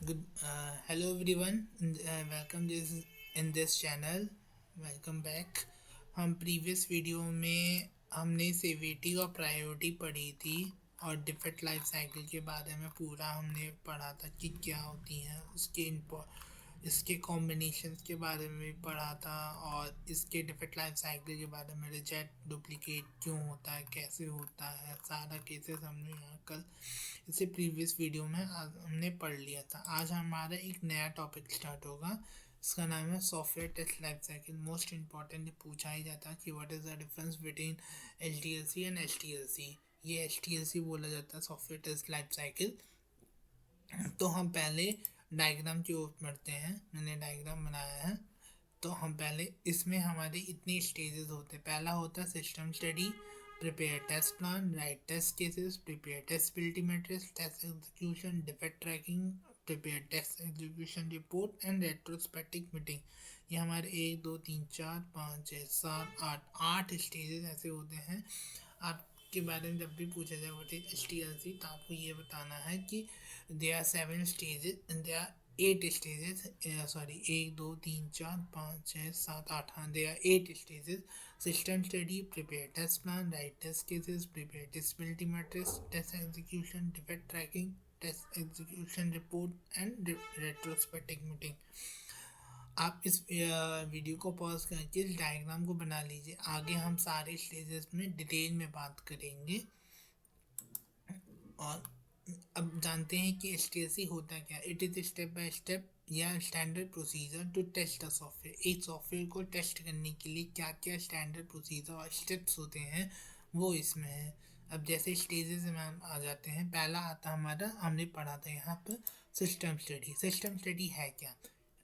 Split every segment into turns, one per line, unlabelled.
Good. Hello everyone. Welcome in this channel. Welcome back. हम previous video में हमने सेविटी और प्रायोरिटी पढ़ी थी और डिफरेंट लाइफ साइकिल के बारे में पूरा हमने पढ़ा था कि क्या होती हैं इसके कॉम्बिनेशंस के बारे में भी पढ़ा था और इसके डिफरेंट लाइफ साइकिल के बारे में रिजेक्ट डुप्लीकेट क्यों होता है कैसे होता है सारा केसेस हमने यहाँ कल इससे प्रीवियस वीडियो में हमने पढ़ लिया था। आज हमारा एक नया टॉपिक स्टार्ट होगा। इसका नाम है software test life cycle. Most important पूछा ही जाता है कि what is the difference between HDLC and HTLC। ये HTLC बोला जाता है सॉफ्टवेयर टेस्ट लाइफ साइकिल। तो हम पहले डायग्राम की ओर बढ़ते हैं। मैंने डायग्राम बनाया है। तो हम पहले इसमें हमारे इतने स्टेजेस होते हैं। पहला होता है system study, prepare test plan, write test cases, prepare testability matrix, test execution, defect tracking, prepare test execution report and retrospective meeting. ये हमारे 1 2 3 4 5 6 7 8 स्टेजेस ऐसे होते हैं। आपके बारे में जब भी पूछा जाए व्हाट इज HTLC तो आपको ये बताना है कि they are 7 stages, they are 8 stages. Sorry 1 2 3 4 5 6 7 8, हाँ they are 8 stages. System study, prepare test plan, write test cases, prepare testability matrix, test execution, defect tracking, test execution report and retrospective meeting. आप इस video को pause करके इस diagram को बना लीजिए। आगे हम सारे स्टेजेस में डिटेल में बात करेंगे। और अब जानते हैं कि HTLC होता क्या। It is step by step या standard procedure to test the software. एक सॉफ्टवेयर को टेस्ट करने के लिए क्या क्या स्टैंडर्ड प्रोसीजर और स्टेप्स होते हैं वो इसमें है। अब जैसे स्टेजेस में हम आ जाते हैं। पहला आता हमारा, हमने पढ़ा था यहाँ पर सिस्टम स्टडी। सिस्टम स्टडी है क्या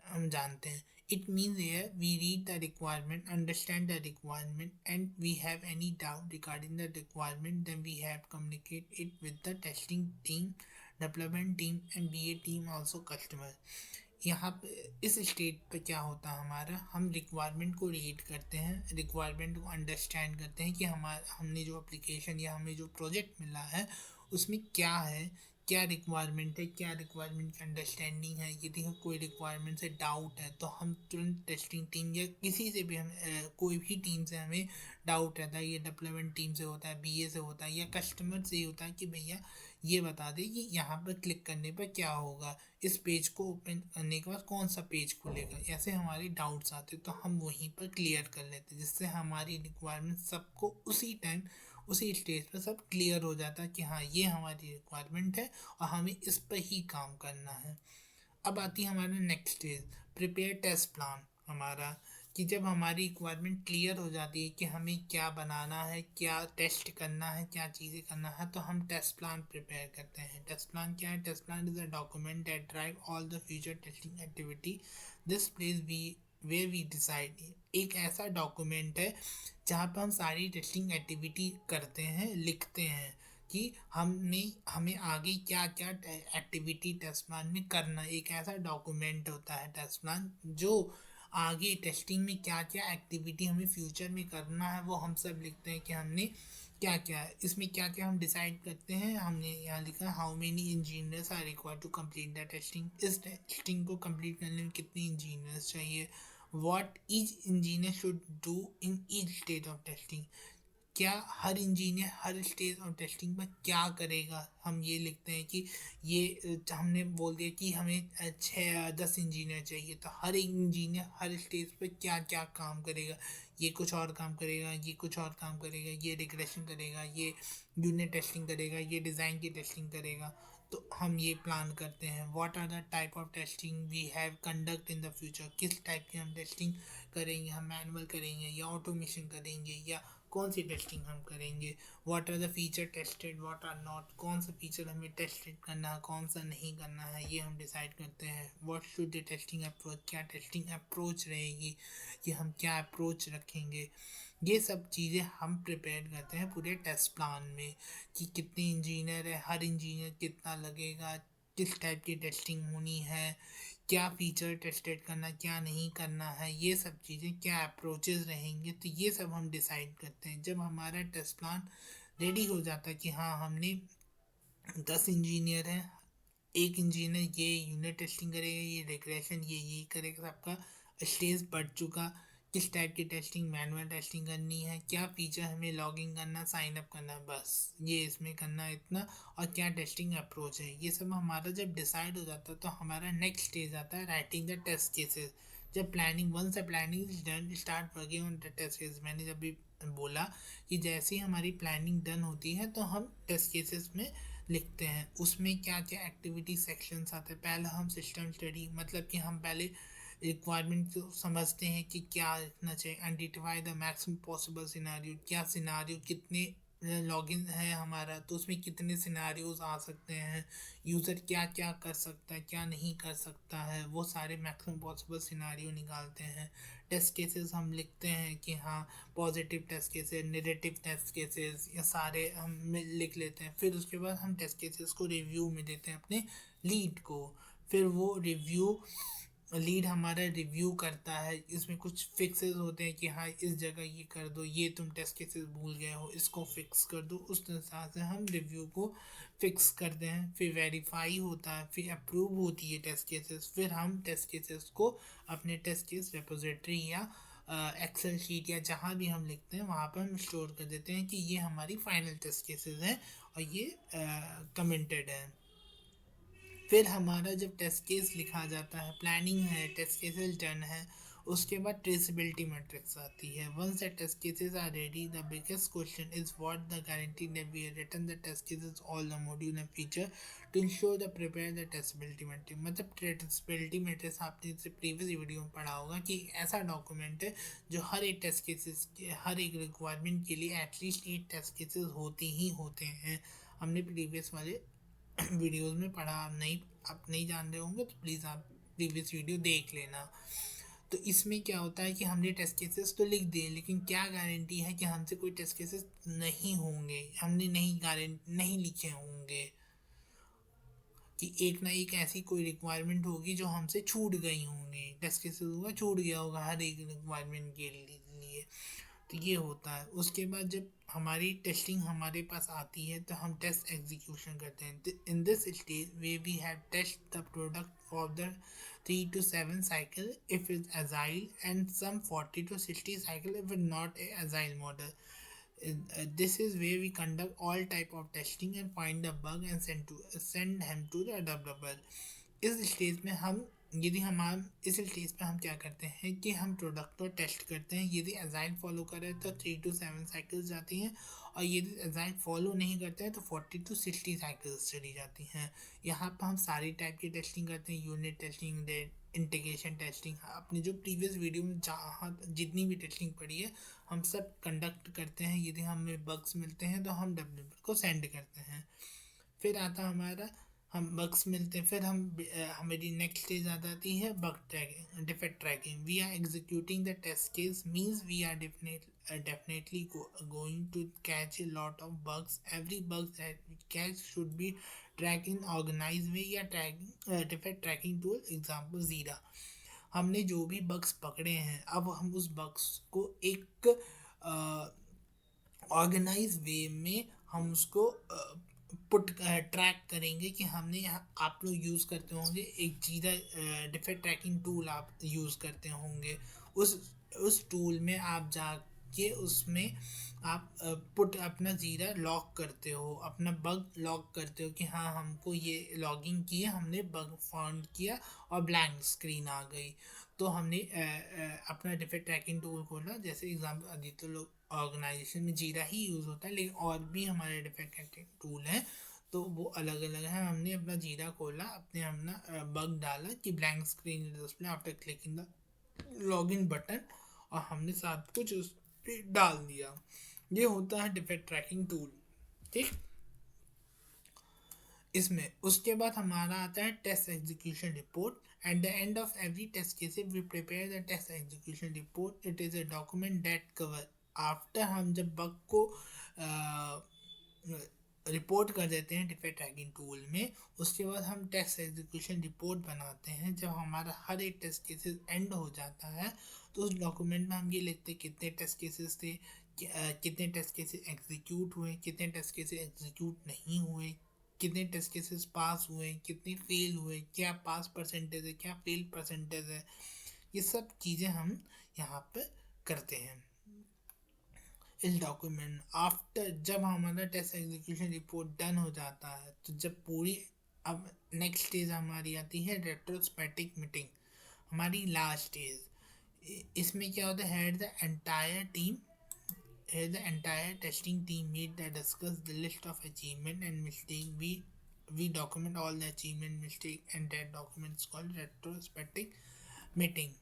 हम जानते हैं। It means here we read the requirement, understand the requirement, and we have any doubt regarding the requirement, then we have communicate it with the testing team, development team, and BA team also customer। यहाँ पे इस state पे क्या होता है हमारा, हम requirement को रीड करते हैं, रिक्वायरमेंट को अंडरस्टैंड करते हैं कि हमने जो एप्लीकेशन या हमें जो प्रोजेक्ट मिला है उसमें क्या है, क्या रिक्वायरमेंट है, क्या रिक्वायरमेंट की अंडरस्टैंडिंग है। यदि कोई रिक्वायरमेंट से डाउट है तो हम तुरंत टेस्टिंग टीम या किसी से भी हम कोई भी टीम से हमें डाउट रहता है। ये डेवलपमेंट टीम से होता है, BA से होता है या कस्टमर से ही होता है कि भैया ये बता दे कि यहाँ पर क्लिक करने पर क्या होगा, इस पेज को ओपन करने के बाद कौन सा पेज खुलेगा। ऐसे हमारे डाउट्स आते तो हम वहीं पर क्लियर कर लेते, जिससे हमारी रिक्वायरमेंट सबको उसी टाइम उसी स्टेज पर सब क्लियर हो जाता है कि हाँ ये हमारी रिक्वायरमेंट है और हमें इस पर ही काम करना है। अब आती है हमारा next stage, prepare test plan हमारा। कि जब हमारी रिक्वायरमेंट क्लियर हो जाती है कि हमें क्या बनाना है, क्या टेस्ट करना है, क्या चीज़ें करना है, तो हम टेस्ट प्लान प्रिपेयर करते हैं। टेस्ट प्लान क्या है? Test plan is a document that drive all the future testing activity. This place we way we decide. एक ऐसा डॉक्यूमेंट है जहाँ पर हम सारी टेस्टिंग एक्टिविटी करते हैं, लिखते हैं कि हमने हमें आगे क्या क्या एक्टिविटी टेस्ट प्लान में करना है। एक ऐसा डॉक्यूमेंट होता है टेस्ट प्लान जो आगे टेस्टिंग में क्या क्या एक्टिविटी हमें फ्यूचर में करना है वो हम सब लिखते हैं कि हमने क्या क्या है इसमें क्या क्या हम डिसाइड करते हैं। हमने यहाँ लिखा how many engineers are required to complete the testing. इस टेस्टिंग को कंप्लीट करने में कितने इंजीनियर्स चाहिए। What each engineer should do in each stage of testing. क्या हर इंजीनियर हर स्टेज ऑफ टेस्टिंग में क्या करेगा, हम ये लिखते हैं कि ये हमने बोल दिया कि हमें 6 10 इंजीनियर चाहिए तो हर एक इंजीनियर हर स्टेज पे क्या क्या काम करेगा। ये कुछ और काम करेगा, ये कुछ और काम करेगा, ये रिग्रेशन करेगा, ये यूनिट टेस्टिंग करेगा, ये डिज़ाइन की टेस्टिंग करेगा। तो हम ये प्लान करते हैं। What are the type of testing we have conduct in the future. किस टाइप की हम टेस्टिंग करेंगे, हम मैनुअल करेंगे या ऑटोमेशन करेंगे या कौन सी टेस्टिंग हम करेंगे। What are the feature tested, what are not. कौन सा फीचर हमें टेस्टेड करना है, कौन सा नहीं करना है, ये हम डिसाइड करते हैं। What should the testing approach, क्या टेस्टिंग अप्रोच रहेगी, कि हम क्या अप्रोच रखेंगे। ये सब चीज़ें हम प्रिपेयर करते हैं पूरे टेस्ट प्लान में कि कितने इंजीनियर है, हर इंजीनियर कितना लगेगा, किस टाइप की टेस्टिंग होनी है, क्या फीचर टेस्टेड करना, क्या नहीं करना है, ये सब चीज़ें, क्या अप्रोचेस रहेंगे। तो ये सब हम डिसाइड करते हैं। जब हमारा टेस्ट प्लान रेडी हो जाता है कि हाँ हमने 10 इंजीनियर हैं, एक इंजीनियर ये यूनिट टेस्टिंग करेगा, ये रिग्रेशन ये करेगा, सबका स्टेज बढ़ चुका। किस टाइप की टेस्टिंग, मैनुअल टेस्टिंग करनी है, क्या फीचर हमें लॉगिंग करना, साइन अप करना, बस ये इसमें करना है इतना, और क्या टेस्टिंग अप्रोच है, ये सब हमारा जब डिसाइड हो जाता है तो हमारा नेक्स्ट स्टेज आता है राइटिंग द टेस्ट केसेस। जब planning, once planning is done, start working on the test case. मैंने जब भी बोला कि जैसे ही हमारी प्लानिंग डन होती है तो हम टेस्ट केसेस में लिखते हैं। उसमें क्या क्या एक्टिविटी सेक्शंस आते हैं, पहले हम सिस्टम स्टडी, मतलब कि हम पहले रिक्वायरमेंट को समझते हैं कि क्या लिखना चाहिए। Identify the maximum possible scenario, क्या सिनारियो, कितने लॉगिन है हमारा तो उसमें कितने सिनारियोज आ सकते हैं, यूज़र क्या क्या कर सकता है, क्या नहीं कर सकता है, वो सारे मैक्सिमम पॉसिबल सिनारियो निकालते हैं। टेस्ट केसेस हम लिखते हैं कि हाँ, positive test cases, negative test cases, ये सारे हम लिख लेते हैं। फिर उसके बाद हम टेस्ट केसेस को रिव्यू में देते हैं अपने लीड को। फिर वो रिव्यू, लीड हमारा रिव्यू करता है, इसमें कुछ फिक्सेस होते हैं कि हाँ इस जगह ये कर दो, ये तुम टेस्ट केसेस भूल गए हो, इसको फिक्स कर दो। उस हिसाब से हम रिव्यू को फिक्स करते हैं। फिर वेरीफाई होता है, फिर अप्रूव होती है टेस्ट केसेस। फिर हम टेस्ट केसेस को अपने टेस्ट केस रेपोजिटरी या एक्सेल शीट या जहाँ भी हम लिखते हैं वहाँ पर हम स्टोर कर देते हैं कि ये हमारी फाइनल टेस्ट केसेस हैं और ये कमेंटेड है। फिर हमारा जब टेस्ट केस लिखा जाता है, प्लानिंग है, टेस्ट केसेस डन है, उसके बाद ट्रेसेबिलिटी मैट्रिक्स आती है। Once the test cases are ready, the biggest question is what the guarantee that we have written the test cases all the module and feature to ensure the prepare the testability matrix. मतलब traceability matrix आपने इससे previous video में पढ़ा होगा कि ऐसा document है जो हर एक टेस्ट केसेस के, हर एक रिक्वायरमेंट के लिए एटलीस्ट 8 टेस्ट केसेस होते ही होते हैं। हमने प्रीवियस वाले वीडियोस में पढ़ा। आप नहीं जान रहे होंगे तो प्लीज़ आप प्रीवियस वीडियो देख लेना। तो इसमें क्या होता है कि हमने टेस्ट केसेस तो लिख दिए, लेकिन क्या गारंटी है कि हमसे कोई टेस्ट केसेस नहीं होंगे, हमने नहीं गारंटी नहीं लिखे होंगे कि एक ना एक ऐसी कोई रिक्वायरमेंट होगी जो हमसे छूट गई होंगी, टेस्ट केसेस होगा छूट गया होगा हर एक रिक्वायरमेंट के लिए। तो ये होता है। उसके बाद जब हमारी टेस्टिंग हमारे पास आती है तो हम टेस्ट एग्जीक्यूशन करते हैं। In this stage way we have test the product for the 3 to 7 cycle if it's agile and some 40 to 60 cycle if it's not a agile model. This is where we conduct all type of testing and find the bug and send him to the developer. इस stage में हम, यदि हम इस stage पे हम क्या करते हैं कि हम प्रोडक्ट को टेस्ट करते हैं। यदि एजाइल फॉलो करें तो 3 to 7 साइकिल्स जाती हैं, और यदि एजाइल फॉलो नहीं करते हैं तो 40 to 60 साइकिल्स चली जाती हैं। यहाँ पर हम सारी टाइप की टेस्टिंग करते हैं, यूनिट टेस्टिंग, इंटीग्रेशन टेस्टिंग। अपनी जो प्रीवियस वीडियो में जहाँ जितनी भी टेस्टिंग पड़ी है हम सब कंडक्ट करते हैं। यदि हमें बग्स मिलते हैं तो हम डेवलपर को सेंड करते हैं। फिर आता हमारा, हम बग्स मिलते हैं, फिर हमारी नेक्स्ट स्टेज आ जाती है bug tracking, defect tracking. We are executing the test case means we are definitely going to catch a lot of bugs. Every bug that we catch should be tracked in organized way या tracking defect tracking tool, example Zira। हमने जो भी bugs पकड़े हैं अब हम उस bugs को एक ऑर्गेनाइज वे में हम उसको पुट ट्रैक करेंगे कि हमने यहाँ, आप लोग यूज़ करते होंगे एक जीरा डिफेक्ट ट्रैकिंग टूल आप यूज़ करते होंगे। उस टूल में आप जाके उसमें आप पुट अपना जीरा लॉक करते हो, अपना बग लॉक करते हो कि हाँ हमको ये लॉगिंग किया, हमने बग फाउंड किया और ब्लैंक स्क्रीन आ गई। तो हमने अपना डिफेक्ट ट्रैकिंग टूल खोला। जैसे एग्जाम्पल अधिकतर लोग ऑर्गेनाइजेशन में जीरा ही यूज़ होता है, लेकिन और भी हमारे डिफेक्ट ट्रैकिंग टूल हैं तो वो अलग अलग है। हमने अपना जीरा खोला, अपने अपना बग डाला कि blank screen display after clicking the login button, और हमने सब कुछ उस पर डाल दिया। ये होता है डिफेक्ट ट्रैकिंग टूल। ठीक, इसमें उसके बाद हमारा आता है test execution report. At the end of every test case we prepare the test execution report. It is a document that cover after हम जब बग को रिपोर्ट कर देते हैं डिफेक्ट ट्रैकिंग टूल में, उसके बाद हम टेस्ट एग्जीक्यूशन रिपोर्ट बनाते हैं। जब हमारा हर एक टेस्ट केसेस एंड हो जाता है तो उस डॉक्यूमेंट में हम ये लिखते हैं कितने टेस्ट केसेस थे, कितने टेस्ट केसेस एग्जीक्यूट हुए, कितने टेस्ट केसेस एग्जीक्यूट नहीं हुए, कितने टेस्ट केसेस पास हुए, कितने फेल हुए, क्या पास परसेंटेज है, क्या फेल परसेंटेज है, ये सब चीज़ें हम यहाँ पे करते हैं इस डॉक्यूमेंट। आफ्टर जब हमारा टेस्ट एग्जीक्यूशन रिपोर्ट डन हो जाता है, तो जब पूरी, अब नेक्स्ट स्टेज हमारी आती है रेट्रोस्पेक्टिव मीटिंग, हमारी लास्ट स्टेज। इसमें क्या होता है, head the entire team, here the entire testing team meet that discuss the list of achievement and mistake. We document all the achievement, mistake, and that document is called retrospective meeting.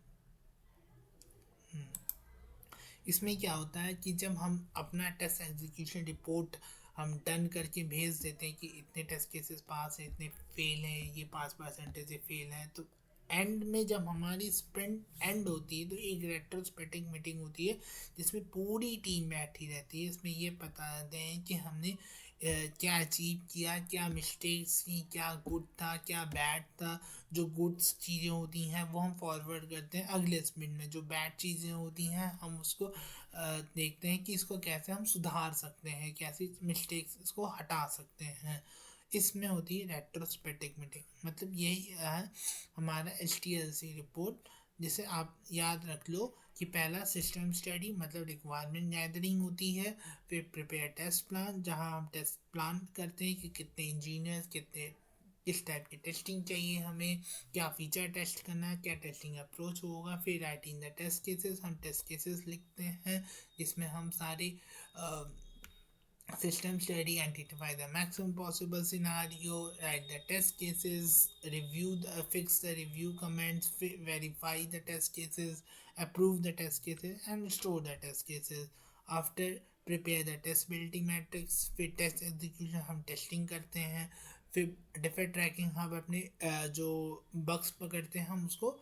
इसमें क्या होता है कि जब हम अपना test execution report हम done करके भेज देते हैं कि इतने टेस्ट केसेस पास है, इतने फेल हैं, ये पास परसेंटेज फेल है, तो एंड में जब हमारी स्प्रिंट एंड होती है तो एक रेट्रोस्पेक्टिव मीटिंग होती है जिसमें पूरी टीम बैठी रहती है। इसमें ये बताते हैं कि हमने क्या अचीव किया, क्या मिस्टेक्स की, क्या गुड था, क्या बैड था। जो गुड्स चीज़ें होती हैं वो हम फॉरवर्ड करते हैं अगले स्प्रिंट में, जो बैड चीज़ें होती हैं हम उसको देखते हैं कि इसको कैसे हम सुधार सकते हैं, कैसी मिस्टेक्स इसको हटा सकते हैं। इसमें होती है रेट्रोस्पेक्टिव मीटिंग। मतलब यही है हमारा HTLC रिपोर्ट, जिसे आप याद रख लो कि पहला सिस्टम स्टडी मतलब रिक्वायरमेंट गैदरिंग होती है, फिर प्रिपेयर टेस्ट प्लान जहां हम टेस्ट प्लान करते हैं कि कितने इंजीनियर्स, कितने किस टाइप की टेस्टिंग चाहिए हमें, क्या फीचर टेस्ट करना है, क्या टेस्टिंग अप्रोच होगा। फिर राइटिंग द टेस्ट केसेस, हम टेस्ट केसेस लिखते हैं जिसमें हम सारे system study, identify the maximum possible scenario, write the test cases, review the fix the review comments, verify the test cases, approve the test cases, and store the test cases. After prepare the testability matrix, फिर test execution हम testing करते हैं, फिर defect trekking हम अपने जो bugs पकड़ते हैं हम उसको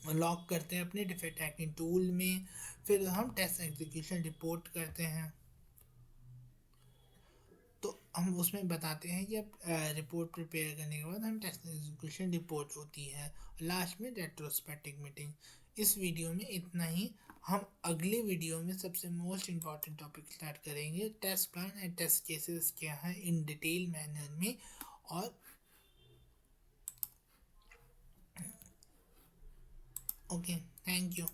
लॉक करते हैं अपने डिफेक्ट ट्रैकिंग टूल में। फिर हम टेस्ट एग्जीक्यूशन रिपोर्ट करते हैं, तो हम उसमें बताते हैं कि अब रिपोर्ट प्रिपेयर करने के बाद हम टेस्ट एग्जीक्यूशन रिपोर्ट होती है, लास्ट में रेट्रोस्पेक्टिव मीटिंग। इस वीडियो में इतना ही। हम अगले वीडियो में सबसे मोस्ट इम्पॉर्टेंट टॉपिक स्टार्ट करेंगे, test plan and test cases क्या है इन डिटेल मैनर में। और ओके, थैंक यू।